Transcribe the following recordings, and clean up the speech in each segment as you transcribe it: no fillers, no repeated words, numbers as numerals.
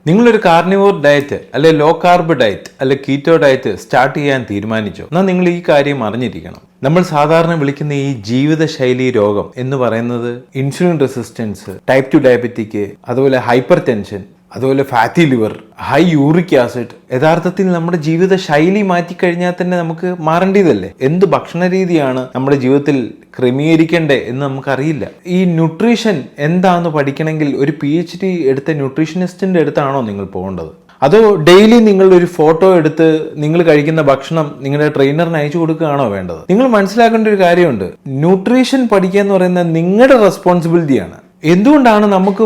നിങ്ങളൊരു carnivore diet അല്ലെ law carb diet അല്ലെ കീറ്റോ ഡയറ്റ് സ്റ്റാർട്ട് ചെയ്യാൻ തീരുമാനിച്ചോ എന്നാൽ നിങ്ങൾ ഈ കാര്യം അറിഞ്ഞിരിക്കണം. നമ്മൾ സാധാരണ വിളിക്കുന്ന ഈ ജീവിതശൈലി രോഗം എന്ന് പറയുന്നത് ഇൻസുലിൻ റെസിസ്റ്റൻസ്, ടൈപ്പ് 2 ഡയബറ്റിക്, അതുപോലെ ഹൈപ്പർ ടെൻഷൻ, അതുപോലെ fatty liver, high uric acid, യഥാർത്ഥത്തിൽ നമ്മുടെ ജീവിത ശൈലി മാറ്റിക്കഴിഞ്ഞാൽ തന്നെ നമുക്ക് മാറേണ്ടതല്ലേ? എന്ത് ഭക്ഷണ രീതിയാണ് നമ്മുടെ ജീവിതത്തിൽ ക്രമീകരിക്കേണ്ടേ എന്ന് നമുക്കറിയില്ല. ഈ ന്യൂട്രീഷൻ എന്താണെന്ന് പഠിക്കണമെങ്കിൽ ഒരു PhD എടുത്ത ന്യൂട്രീഷനിസ്റ്റിന്റെ അടുത്താണോ നിങ്ങൾ പോകേണ്ടത്? അതോ ഡെയിലി നിങ്ങൾ ഒരു ഫോട്ടോ എടുത്ത് നിങ്ങൾ കഴിക്കുന്ന ഭക്ഷണം നിങ്ങളുടെ ട്രെയിനറിന് അയച്ചു കൊടുക്കുകയാണോ വേണ്ടത്? നിങ്ങൾ മനസ്സിലാക്കേണ്ട ഒരു കാര്യമുണ്ട്, ന്യൂട്രീഷൻ പഠിക്കുക എന്ന് പറയുന്നത് നിങ്ങളുടെ റെസ്പോൺസിബിലിറ്റിയാണ്. എന്തുകൊണ്ടാണ് നമുക്ക്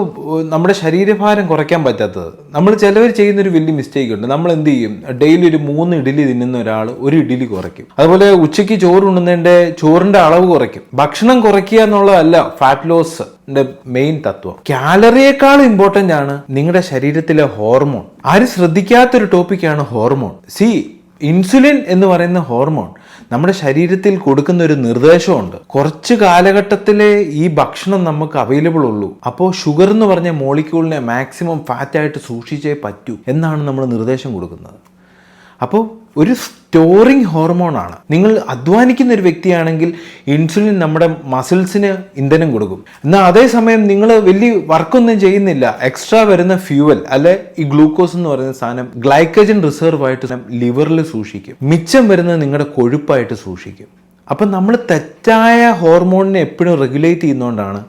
നമ്മുടെ ശരീരഭാരം കുറയ്ക്കാൻ പറ്റാത്തത്? നമ്മൾ ചിലവർ ചെയ്യുന്നൊരു വലിയ മിസ്റ്റേക്ക് ഉണ്ട്. നമ്മൾ എന്ത് ചെയ്യും, ഡെയിലി ഒരു 3 ഇഡ്ഡലി തിന്നുന്ന ഒരാൾ 1 ഇഡ്ഡലി കുറയ്ക്കും. അതുപോലെ ഉച്ചയ്ക്ക് ചോറ് ഉണ്ണുന്നതിൻ്റെ ചോറിന്റെ അളവ് കുറയ്ക്കും. ഭക്ഷണം കുറയ്ക്കുക എന്നുള്ളതല്ല ഫാറ്റ് ലോസ് മെയിൻ തത്വം. കാലറിയേക്കാൾ ഇമ്പോർട്ടൻ്റ് ആണ് നിങ്ങളുടെ ശരീരത്തിലെ ഹോർമോൺ. ആരും ശ്രദ്ധിക്കാത്തൊരു ടോപ്പിക്കാണ് ഹോർമോൺ. ഇൻസുലിൻ എന്ന് പറയുന്ന ഹോർമോൺ നമ്മുടെ ശരീരത്തിൽ കൊടുക്കുന്ന ഒരു നിർദ്ദേശമുണ്ട്. കുറച്ച് കാലഘട്ടത്തിലെ ഈ ഭക്ഷണം നമുക്ക് അവൈലബിൾ ഉള്ളൂ. അപ്പോൾ ഷുഗർ എന്ന് പറഞ്ഞ മോളിക്യൂളിനെ മാക്സിമം ഫാറ്റായിട്ട് സൂക്ഷിച്ചേ പറ്റൂ എന്നാണ് നമ്മൾ നിർദ്ദേശം കൊടുക്കുന്നത്. അപ്പോൾ ഒരു സ്റ്റോറിങ് ഹോർമോണാണ്. നിങ്ങൾ അധ്വാനിക്കുന്ന ഒരു വ്യക്തിയാണെങ്കിൽ ഇൻസുലിൻ നമ്മുടെ മസിൽസിന് ഇന്ധനം കൊടുക്കും. എന്നാൽ അതേസമയം നിങ്ങൾ വലിയ വർക്കൊന്നും ചെയ്യുന്നില്ല, എക്സ്ട്രാ വരുന്ന ഫ്യൂവൽ അല്ലെ ഈ ഗ്ലൂക്കോസ് എന്ന് പറയുന്ന സാധനം ഗ്ലൈക്കജൻ റിസർവ് ആയിട്ട് ലിവറിൽ സൂക്ഷിക്കും. മിച്ചം വരുന്നത് നിങ്ങളുടെ കൊഴുപ്പായിട്ട് സൂക്ഷിക്കും. അപ്പം നമ്മൾ തെറ്റായ ഹോർമോണിനെ എപ്പോഴും റെഗുലേറ്റ് ചെയ്യുന്നതുകൊണ്ടാണ്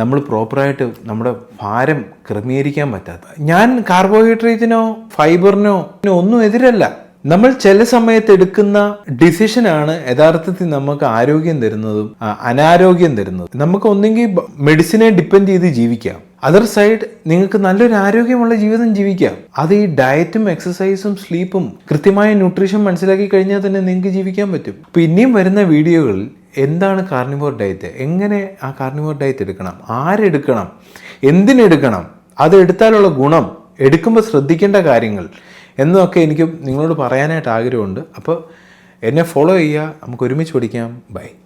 നമ്മൾ പ്രോപ്പറായിട്ട് നമ്മുടെ ഭാരം ക്രമീകരിക്കാൻ പറ്റാത്തത്. ഞാൻ കാർബോഹൈഡ്രേറ്റിനോ ഫൈബറിനോ ഒന്നും എതിരല്ല. നമ്മൾ ചില സമയത്ത് എടുക്കുന്ന ഡിസിഷനാണ് യഥാർത്ഥത്തിൽ നമുക്ക് ആരോഗ്യം തരുന്നതും അനാരോഗ്യം തരുന്നതും. നമുക്ക് ഒന്നെങ്കിൽ മെഡിസിനെ ഡിപ്പെൻഡ് ചെയ്ത് ജീവിക്കാം, അതർ സൈഡ് നിങ്ങൾക്ക് നല്ലൊരു ആരോഗ്യമുള്ള ജീവിതം ജീവിക്കാം. അത് ഈ ഡയറ്റും എക്സസൈസും സ്ലീപ്പും കൃത്യമായ ന്യൂട്രീഷൻ മനസ്സിലാക്കി കഴിഞ്ഞാൽ തന്നെ നിങ്ങൾക്ക് ജീവിക്കാൻ പറ്റും. അപ്പോൾ ഇനിയും വരുന്ന വീഡിയോകളിൽ എന്താണ് കാർണിവോർ ഡയറ്റ്, എങ്ങനെ ആ കാർണിവോർ ഡയറ്റ് എടുക്കണം, ആരെടുക്കണം, എന്തിനെടുക്കണം, അത് എടുത്താലുള്ള ഗുണം, എടുക്കുമ്പോൾ ശ്രദ്ധിക്കേണ്ട കാര്യങ്ങൾ എന്നൊക്കെ എനിക്ക് നിങ്ങളോട് പറയാനായിട്ട് ആഗ്രഹമുണ്ട്. അപ്പോൾ എന്നെ ഫോളോ ചെയ്യുക, നമുക്ക് ഒരുമിച്ച് പഠിക്കാം. ബൈ.